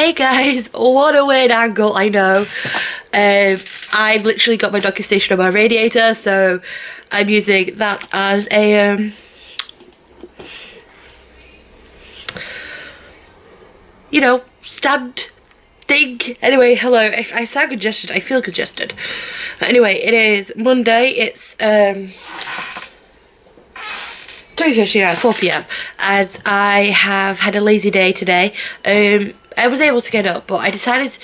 Hey guys, what a weird angle, I know. I literally got my docking station on my radiator, so I'm using that as a you know, stand thing. Anyway, hello. If I sound congested, I feel congested. But anyway, it is Monday. It's 3:59, 4 p.m. and I have had a lazy day today. I was able to get up, but I decided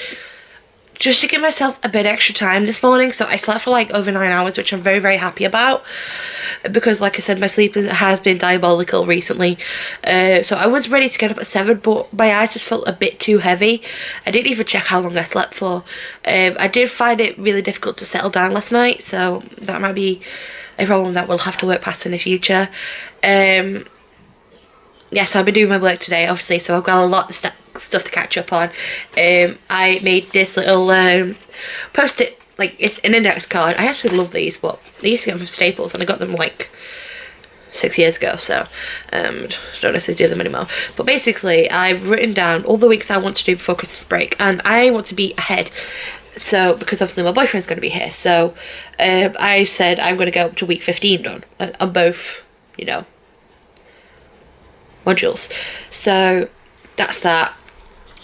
just to give myself a bit extra time this morning, so I slept for like over 9 hours, which I'm very, very happy about, because like I said, my sleep has been diabolical recently. So I was ready to get up at 7, but my eyes just felt a bit too heavy. I didn't even check how long I slept for. I did find it really difficult to settle down last night, so that might be a problem that we'll have to work past in the future. Yeah, so I've been doing my work today, obviously, so I've got a lot of stuff to catch up on. I made this little post-it, like, it's an index card. I actually love these, but I used to get them from Staples, and I got them like 6 years ago, so don't know if they do them anymore. But basically, I've written down all the weeks I want to do before Christmas break, and I want to be ahead. So, because obviously my boyfriend's going to be here, so I said I'm going to go up to week 15 done on both, you know, modules. So that's that.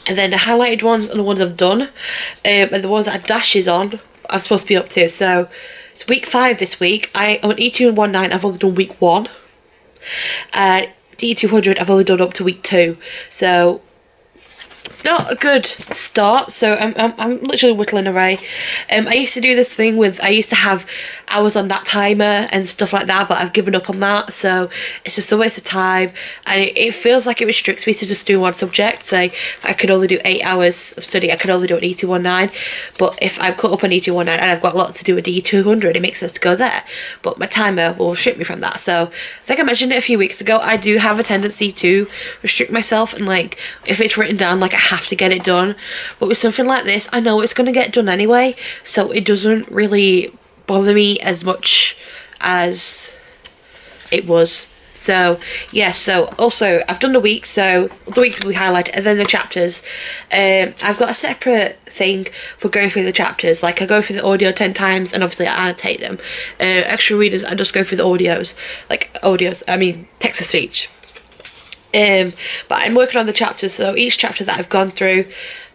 And then the highlighted ones are the ones I've done, and the ones that I dashes on I'm supposed to be up to. So it's week 5 this week. On E219 I've only done week 1, and D200 I've only done up to week 2, so not a good start. So I'm literally whittling away. I used to do this thing with, I used to have hours on that timer and stuff like that, but I've given up on that, so it's just a waste of time, and it feels like it restricts me to just do one subject. So if I could only do 8 hours of study, I could only do an E219, but if I'm caught up on E219 and I've got lots to do with D200, it makes sense to go there, but my timer will restrict me from that. So I think I mentioned it a few weeks ago, I do have a tendency to restrict myself, and like, if it's written down, like, I have to get it done. But with something like this, I know it's going to get done anyway, so it doesn't really bother me as much as it was. So yeah, so also I've done the week, so the weeks will be highlighted, and then the chapters. I've got a separate thing for going through the chapters. Like, I go through the audio 10 times, and obviously I annotate them. Extra readers, I just go through the audios, I mean text to speech. But I'm working on the chapters, so each chapter that I've gone through,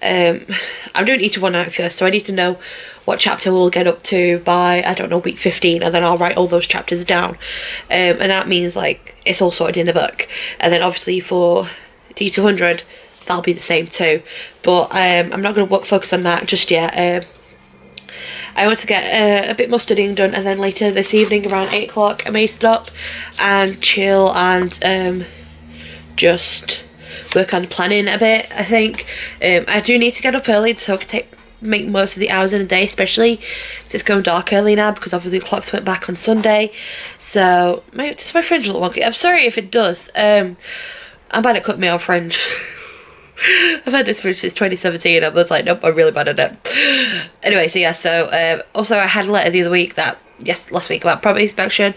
I'm doing each one out first, so I need to know what chapter we'll get up to by, I don't know, week 15, and then I'll write all those chapters down, and that means like it's all sorted in the book. And then obviously for D200 that'll be the same too, but I'm not going to focus on that just yet. I want to get a bit more studying done, and then later this evening around 8 o'clock I may stop and chill and just work on planning a bit, I think. I do need to get up early so I can make most of the hours in a day, especially because it's going dark early now, because obviously the clocks went back on Sunday. So does my fringe look wonky? I'm sorry if it does. I'm bad at cutting my own fringe. I've had this fringe since 2017. I was like, nope, I'm really bad at it. Anyway, so yeah, so also I had a letter the other week last week about property inspection.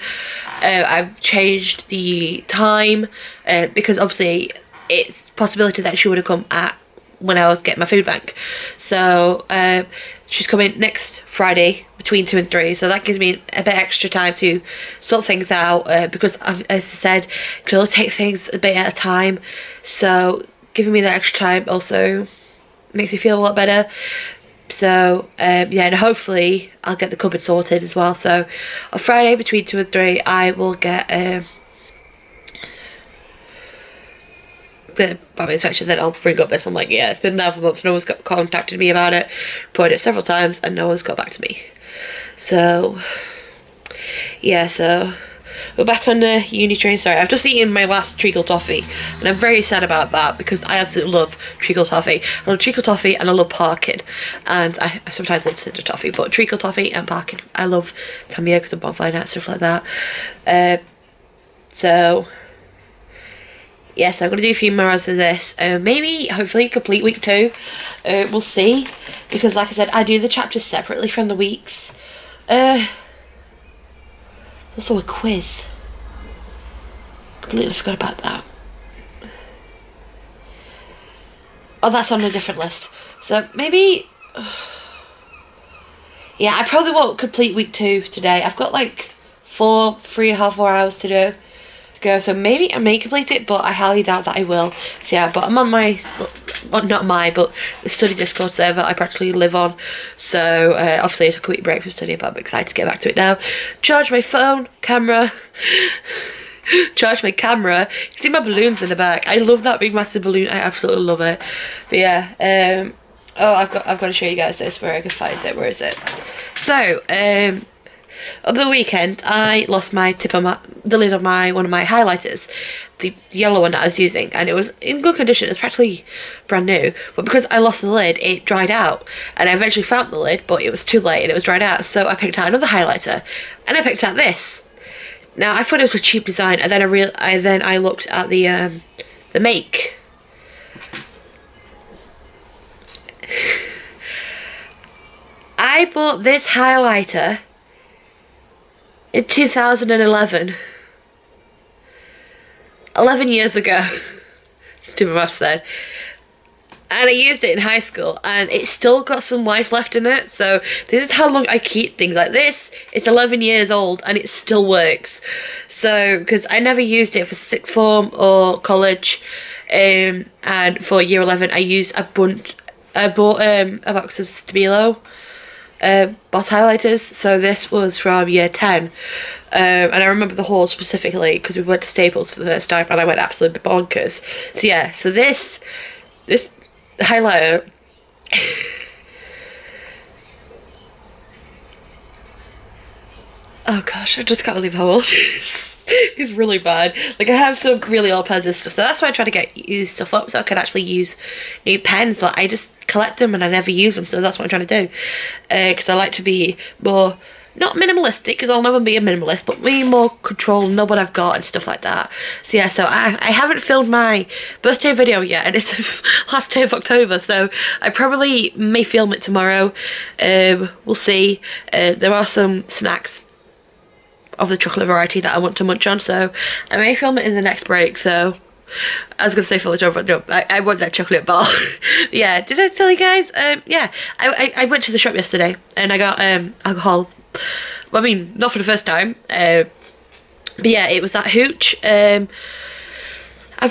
I've changed the time because obviously it's a possibility that she would have come at when I was getting my food bank. So she's coming next Friday between 2 and 3, so that gives me a bit extra time to sort things out, because as I said, I can only take things a bit at a time, so giving me that extra time also makes me feel a lot better. So yeah, and hopefully I'll get the cupboard sorted as well. So on Friday between 2 and 3 I will get the property inspection. Then I'll bring up this. I'm like, yeah, it's been there for months, no one's contacted me about it, put it several times and no one's got back to me. So yeah, so we're back on the uni train. Sorry, I've just eaten my last treacle toffee, and I'm very sad about that because I absolutely love treacle toffee. I love treacle toffee and I love parkin, and I sometimes love cinder toffee, but treacle toffee and parkin. I love Tamiya because of bonfire nuts, stuff like that. So yes, I'm going to do a few more hours of this. Maybe, hopefully, complete week 2. We'll see. Because, like I said, I do the chapters separately from the weeks. Also a quiz. Completely forgot about that. Oh, that's on a different list. So maybe... Yeah, I probably won't complete week 2 today. I've got like 3.5 more hours to go. So maybe I may complete it, but I highly doubt that I will. So yeah, but I'm on my... Well, not but the study Discord server I practically live on. So obviously I took a week break from study, but I'm excited to get back to it now. Charge my phone, camera... Charge my camera. You see my balloons in the back. I love that big massive balloon. I absolutely love it. But yeah, oh, I've got to show you guys this where I can find it. Where is it? So, over the weekend, I lost my the lid of one of my highlighters, the yellow one that I was using, and it was in good condition. It's practically brand new, but because I lost the lid, it dried out, and I eventually found the lid, but it was too late and it was dried out. So I picked out another highlighter, and I picked out this. Now I thought it was a cheap design, and then I looked at the make. I bought this highlighter in 2011. 11 years ago. Stupid maths then. And I used it in high school, and it's still got some life left in it. So this is how long I keep things like this. It's 11 years old and it still works. So because I never used it for sixth form or college, and for year 11 I bought a box of Stabilo boss highlighters. So this was from year 10. And I remember the haul specifically because we went to Staples for the first time and I went absolutely bonkers. So yeah, so this highlighter oh gosh, I just can't believe how old it is. It's really bad. Like, I have some really old pens and stuff, so that's why I try to get used stuff up so I can actually use new pens, but I just collect them and I never use them, so that's what I'm trying to do. Because I like to be more, not minimalistic, because I'll never be a minimalist, but be more control, know what I've got and stuff like that. So yeah, so I haven't filmed my birthday video yet, and it's the last day of October, so I probably may film it tomorrow. We'll see. There are some snacks of the chocolate variety that I want to munch on, so I may film it in the next break. So I was gonna say film it, but no, I want that chocolate bar. Yeah, did I tell you guys? Yeah, I went to the shop yesterday and I got alcohol. Well, I mean, not for the first time, but yeah, it was that hooch. I've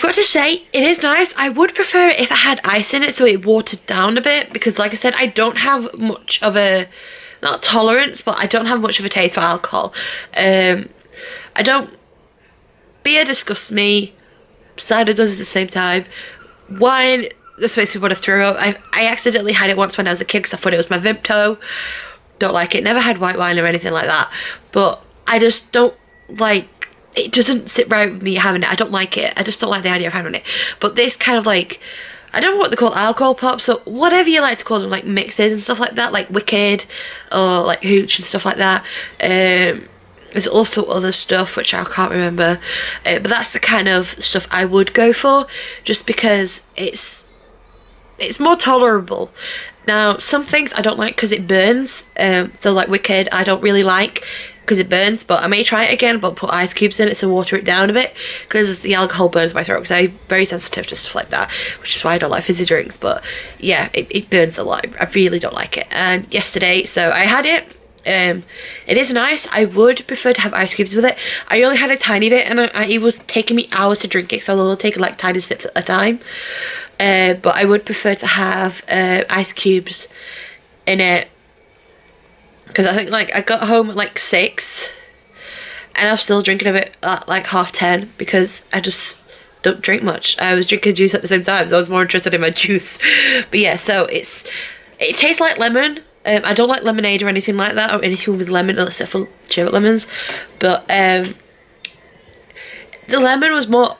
got to say, it is nice. I would prefer it if it had ice in it so it watered down a bit, because like I said, I don't have much of a, not tolerance, but I don't have much of a taste for alcohol. I don't, beer disgusts me, cider does at the same time. Wine, this makes me want to throw up. I accidentally had it once when I was a kid because I thought it was my Vimto. Don't like it. Never had white wine or anything like that, but I just don't like, it doesn't sit right with me having it. I don't like it. I just don't like the idea of having it. But this kind of like, I don't know what they call alcohol pops, so whatever you like to call them, like mixes and stuff like that, like Wicked or like Hooch and stuff like that. There's also other stuff which I can't remember, but that's the kind of stuff I would go for, just because it's more tolerable. Now, some things I don't like because it burns, so like Wicked I don't really like because it burns, but I may try it again, but put ice cubes in it to water it down a bit, because the alcohol burns my throat, because I'm very sensitive to stuff like that, which is why I don't like fizzy drinks. But yeah, it burns a lot. I really don't like it. And yesterday, so I had it. It is nice. I would prefer to have ice cubes with it. I only had a tiny bit, and it was taking me hours to drink it, so I'll take like tiny sips at a time. But I would prefer to have ice cubes in it, because I think like I got home at like 6 and I was still drinking a bit at like 10:30, because I just don't drink much. I was drinking juice at the same time, so I was more interested in my juice. But yeah, so it tastes like lemon. I don't like lemonade or anything like that, or anything with lemon except for sherbet lemons. But the lemon was more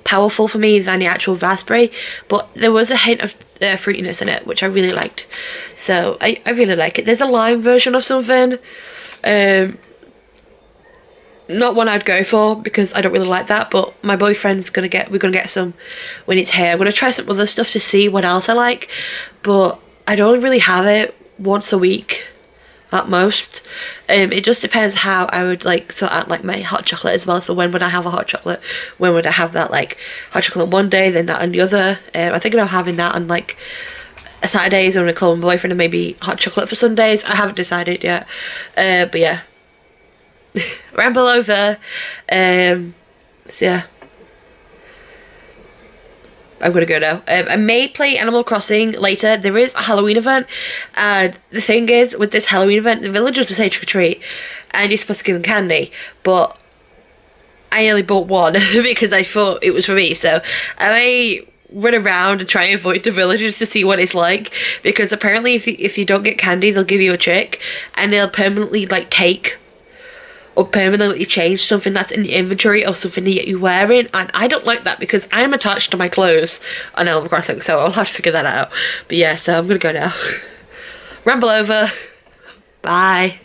powerful for me than the actual raspberry, but there was a hint of fruitiness in it, which I really liked. So I really like it. There's a lime version of something. Not one I'd go for, because I don't really like that, but my boyfriend's we're gonna get some when it's here. I'm gonna try some other stuff to see what else I like, but I'd only really have it once a week. at most. It just depends how I would like sort out like my hot chocolate as well. So when would I have a hot chocolate? When would I have that like hot chocolate one day, then that on the other? I think I'm having that on like Saturdays when I call my boyfriend, and maybe hot chocolate for Sundays. I haven't decided yet. But yeah. Ramble over. So yeah. I'm gonna go now. I may play Animal Crossing later. There is a Halloween event, and the thing is, with this Halloween event, the villagers will say trick or treat, and you're supposed to give them candy, but I only bought one because I thought it was for me, so I may run around and try and avoid the villagers to see what it's like, because apparently if you don't get candy, they'll give you a trick, and they'll permanently like take or permanently change something that's in your inventory or something that you're wearing, and I don't like that because I'm attached to my clothes on Animal Crossing, so I'll have to figure that out. But yeah, so I'm gonna go now. Ramble over. Bye.